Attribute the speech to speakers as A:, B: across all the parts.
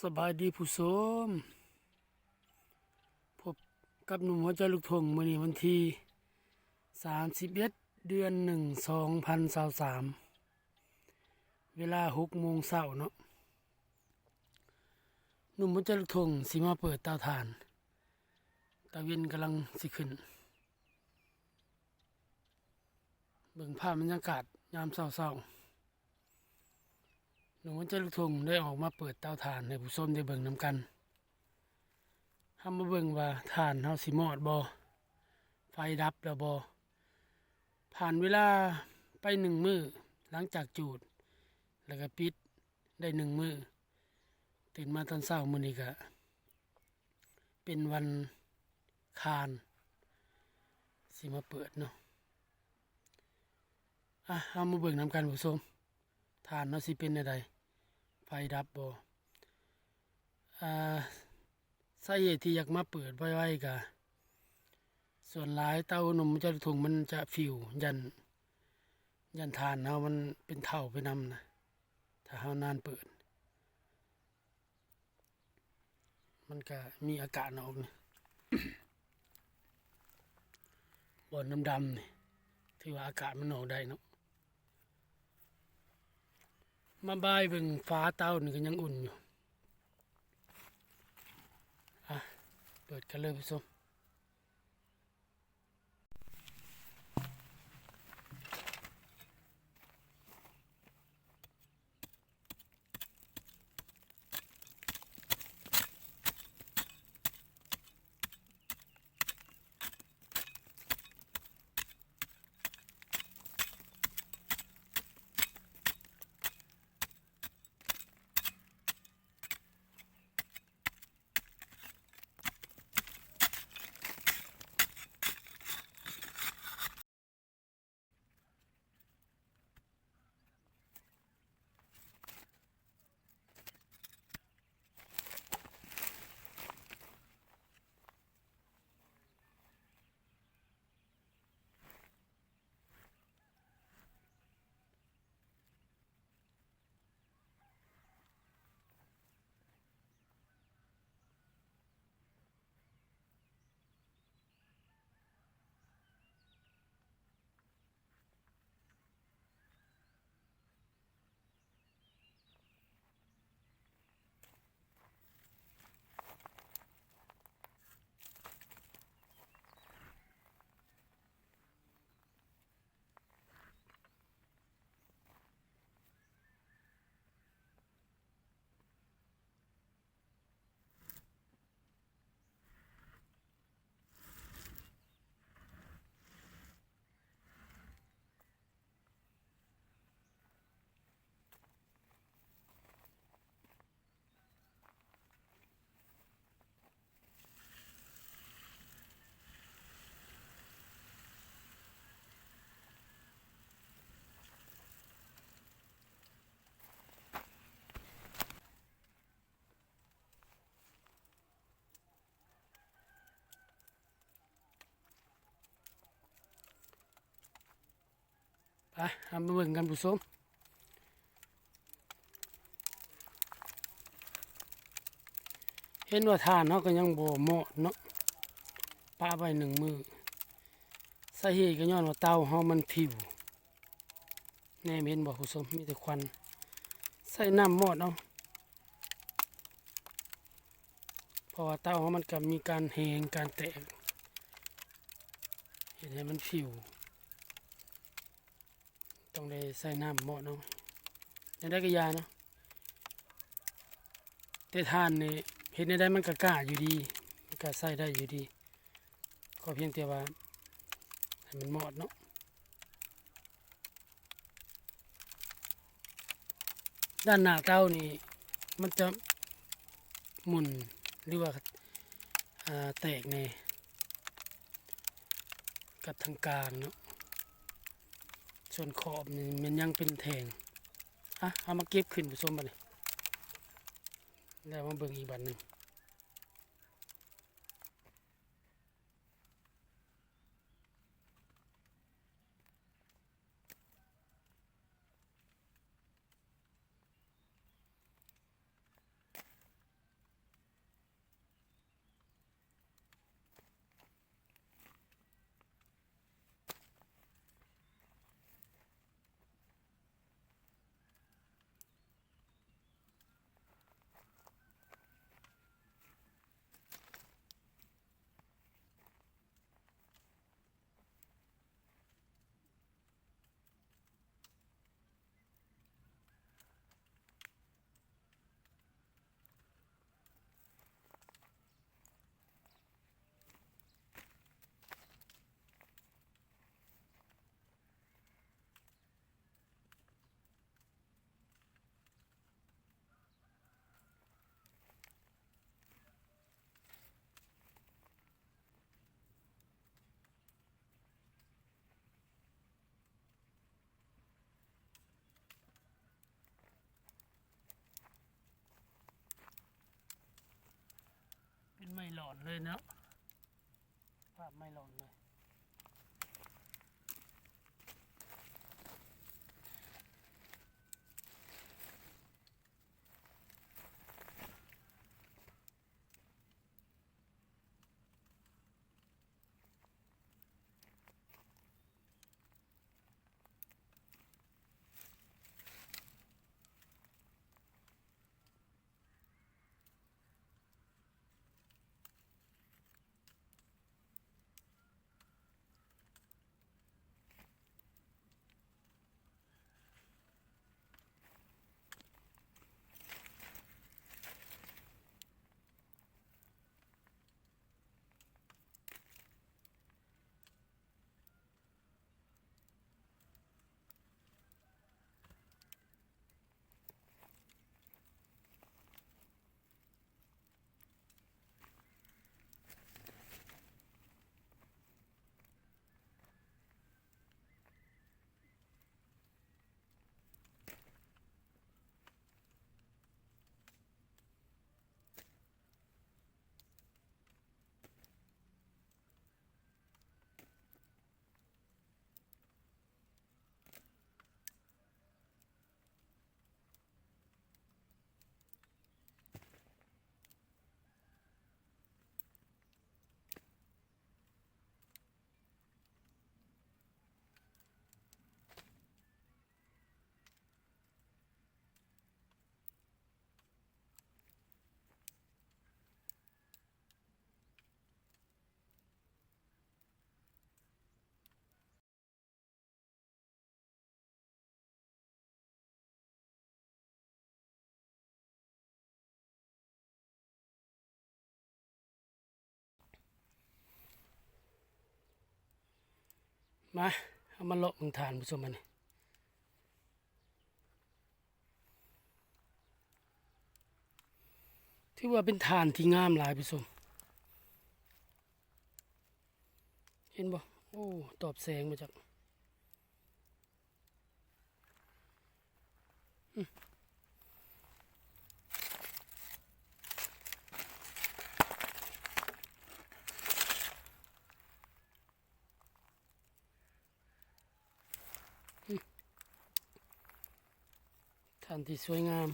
A: สบายดีผู้ชมพบกับหนุ่มหัวใจลูกทุ่งมื้อนี้วันที่31เดือน1 2023เวลา6 โมงเช้าเนาะหนุ่มหัวใจลูกทุ่งสิมาเปิดเตาถ่านตะเวนกำลังสิขึ้นเบิ่งภาพบรรยากาศยามเช้าหนุ่มหัวใจลูกทุ่งได้ออกมาเปิดเตาถ่านให้ผู้ชมได้เบิ่งนำกันเฮามาเบิ่งว่าถ่านเฮาสิมอดบ่ไฟดับแล้วบ่ผ่านเวลาไป1 มื้อหลังจากจูดแล้วก็ปิดได้1 มื้อตื่นมาตอนเช้ามื้อนี้ก็เป็นวันคารสิมาเปิดเนาะเฮามาเบิ่งนำกันผู้ชมถ่านเนาะสิเป็นจั่งใดไฟดับบ่สาเหตุที่อยากมาเปิดไว้ก็ส่วนหลายเตาหนุ่มจะถุงมันจะฟิวยันทานเฮามันเป็นเท่าไปนำนะถ้าเฮานานเปิดมันก็มีอากาศออกนี่ บ่อนดำๆนี่ถือว่าอากาศมันออกได้เนาะมาบายเบิ่งฟ้าเตานี่ก็ยังอุ่นอยู่เปิดกันเลยผู้ชมเอามาเบิ่งกันผู้ชมเห็นว่าทานเนาะก็ยังบ่เหมาะเนาะปะไว้1 มื้อสาเหตุก็ย้อนว่าเตาเฮามันผิวแน่เห็นบ่ผู้ชมมีแต่ควันใส่น้ำมอดเอาเพราะว่าเตาเฮามันก็มีการแห้งการแตกเห็นให้มันผิวต้องได้ใส่น้ำหม้อเนาะได้ก็ยาเนาะแต่ทานนี่เห็นได้มันก็กล้าอยู่ดีมันก็ใส่ได้อยู่ดีก็เพียงแต่ว่าให้มันหมดเนาะด้านหน้าเต้านี่มันจะหมุนหรือว่าแตกในกับทางกลางเนาะส่วนขอบนี่มันยังเป็นแทงเอามาเก็บขึ้นผู้ชมบัดนี้แล้วมาเบิ่งอีกบัดหนึ่ง หลอนเลยเนาะภาพไม่หลอนเลย มาเอามาเลาะมึงทานผู้ชมมันที่ว่าเป็นทานที่งามหลายผู้ชมเห็นบ่โอ้ตอบแสงมาจากทานที่สวยงาม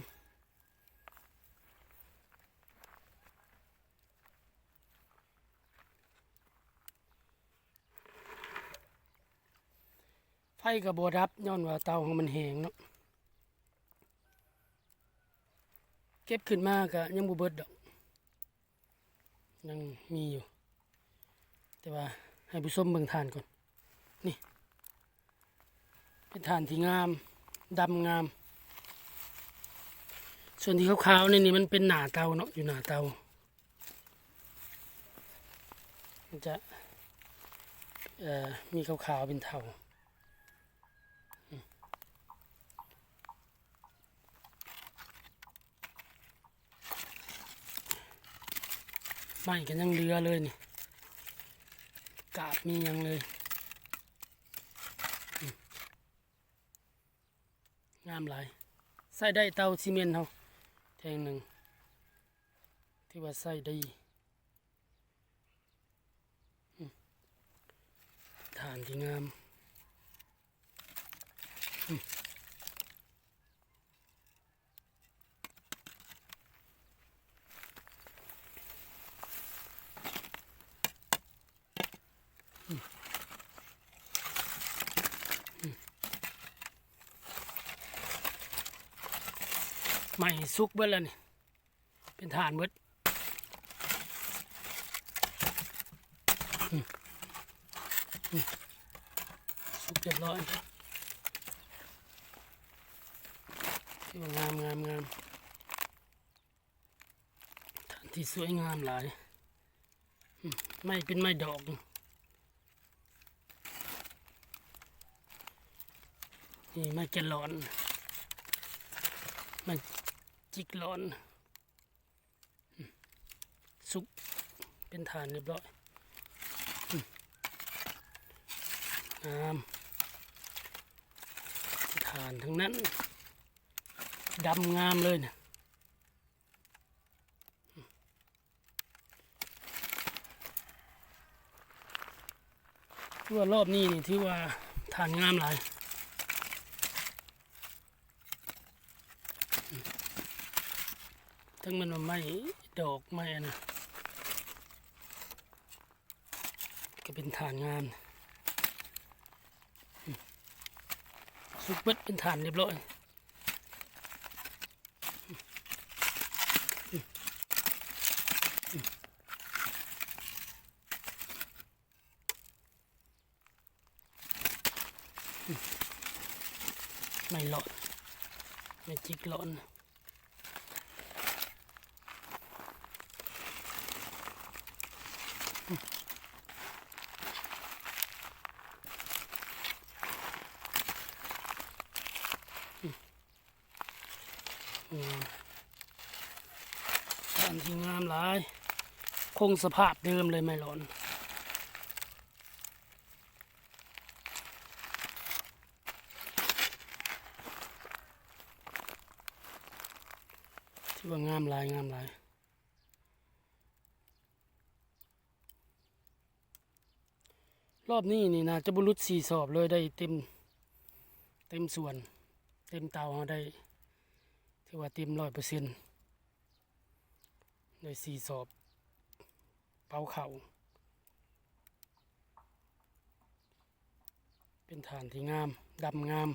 A: ไฟกับบดับย้อนว่าเตาของมันแห้งเนาะเก็บขึ้นมาก็ยังบ่เบิดดอกยังมีอยู่แต่ว่าให้ผู้ชมเบิ่งทานก่อนนี่เป็นทานที่งามดำงามส่วนที่ขาวๆนี่มันเป็นหน้าเตาเนาะอยู่หน้าเตามันจะมีขาวๆเป็นเทาไม่กันยังเรือเลยนี่กาบมียังเลยงามหลายใส่ได้เตาซีเมนต์เฮาแทงหนึ่งที่ว่าใส่ได้ฐานที่งามใหม่ซุกเบิดแล้วนี่เป็นฐานเบิดซุกเรียบร้อยที่ว่างามฐานที่สวยงามหลายไม่เป็นไม้ดอกนี่ไม้แกลลอนไม้จิกหลอนซุกเป็นฐานเรียบร้อยงามฐานทั้งนั้นดำงามเลยนะ ถือว่ารอบนี้นี่ถือว่าทานงามหลายทั้งมันไม่ดอกไม่นะก็เป็นฐานงามสุกเบิดเป็นฐานเรียบร้อยไม่หลอดไม่จิกหลอนฐานที่งามหลายคงสภาพเดิมเลยไม่หลอนที่ว่างามหลายงามหลายรอบนี้นี่นะจะบุรุษ4 สอบเลยได้เต็มส่วนเต็มเตาเราได้ถือว่าเต็ม100%ได้4 สอบเป่าเข่าเป็นฐานที่งามดำงาม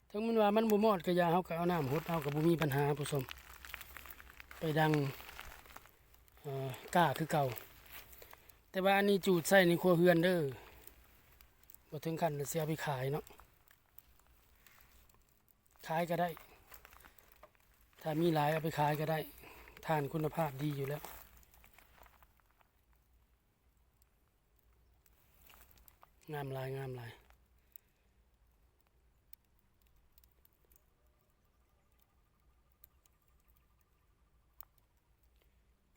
A: ถึงมันว่ามันบ่มอดกระยาเฮาก็เอาน้ำหดเอากับบ่มีปัญหาผู้ชมไปดังกล้าคือเก่าแต่ว่าอันนี้จูดใส่ในครัวเรือนเด้อบ่ถึงขั้นเสียไปขายเนาะขายก็ได้ถ้ามีหลายเอาไปขายก็ได้ทานคุณภาพดีอยู่แล้วงามหลายงามหลาย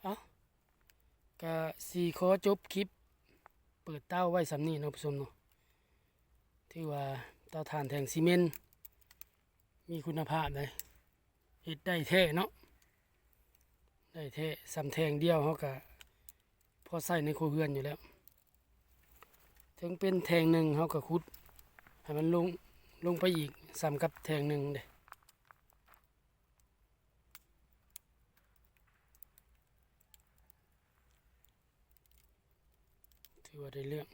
A: เอาก็สิขอจบคลิปเปิดเต้าไว้สำนี้เนาะผู้ชมเนาะที่ว่าเตาถ่านแทงซีเมนต์มีคุณภาพเลยเฮ็ดได้แท้เนาะได้แท้สำแทงเดียวเขาก็พอใส่ในครัวเรือนอยู่แล้วถึงเป็นแทงหนึ่งเขาก็คุดให้มันลงไปอีกสำกับแทงหนึ่งเด้ถือว่าได้เรื่อง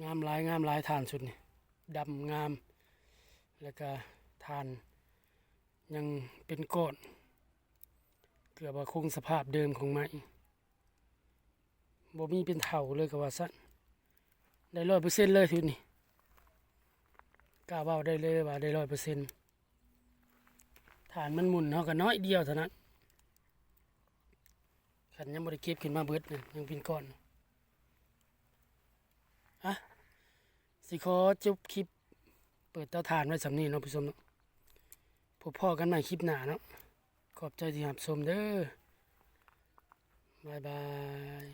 A: งามหลายงามหลายฐานสุดนี่ดำงามแล้วก็ฐานยังเป็นก้อนเกือบว่าคงสภาพเดิมของไม้บ่มีเป็นเถาเลยก็ว่าสั้นได้100%เลยทีนี้กล้าเว้าได้เลยว่าได้100%ฐานมันหมุนเขาก็น้อยเดียวเท่านั้นขันยังบ่ได้เก็บขึ้นมาเบิดเนี่ยยังเป็นก้อนอะสิขอจบคลิปเปิดเตาถ่านไว้สำนี้เนาะผู้ชมเนาะพบพ่อกันใหม่คลิปหน้าเนาะขอบใจที่รับชมเด้อบ๊ายบาย